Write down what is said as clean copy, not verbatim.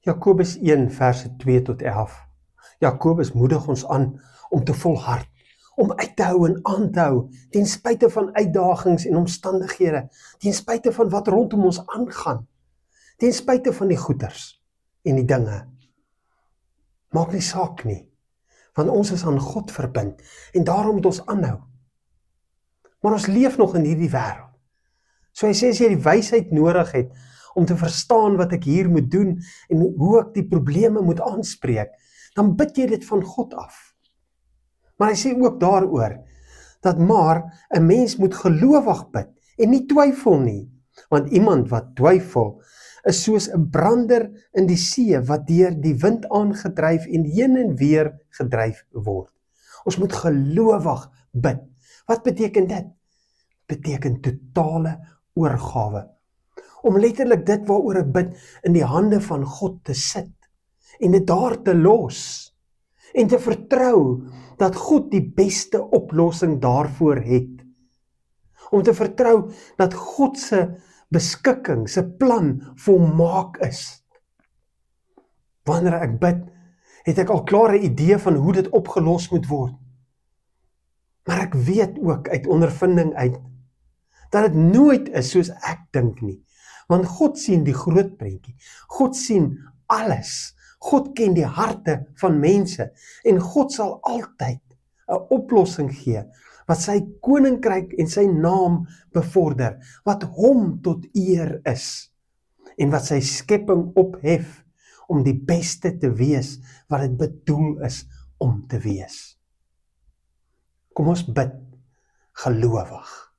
Jakobus 1 verse 2 tot 11. Jakobus moedig ons aan om te volhard, om uit te hou en aan te hou, ten spyte van uitdagings en omstandighede, ten spyte van wat rondom ons aangaan, ten spyte van die goeders en die dinge. Maak nie saak nie, want ons is aan God verbind en daarom moet ons aanhou. Maar ons leef nog in hierdie wêreld. So hy sê as jy die wysheid nodig het om te verstaan wat ek hier moet doen en hoe ek die probleme moet aanspreek, dan bid jy dit van God af. Maar hy sê ook daaroor dat maar 'n mens moet gelowig bid en nie twyfel nie, want iemand wat twyfel is soos 'n brander in die see wat deur die wind aangedryf en heen en weer gedryf word. Ons moet gelowig bid. Wat beteken dit? Beteken totale oorgawe. Om letterlik dit waaroor ek bid in die hande van God te sit en dit daar te los en te vertrou dat God die beste oplossing daarvoor het. Om te vertrou dat God se beskikking, se plan volmaak is. Wanneer ek bid, het ek al klaar 'n idee van hoe dit opgelos moet word. Maar ek weet ook uit ondervinding uit dat dit nooit is soos ek dink nie. Want God sien die groot prentjie. God sien alles. God ken die harte van mense en God sal altyd 'n oplossing gee wat sy koninkryk en sy naam bevorder, wat hom tot eer is en wat sy skepping ophef om die beste te wees wat dit bedoel is om te wees. Kom ons bid gelowig.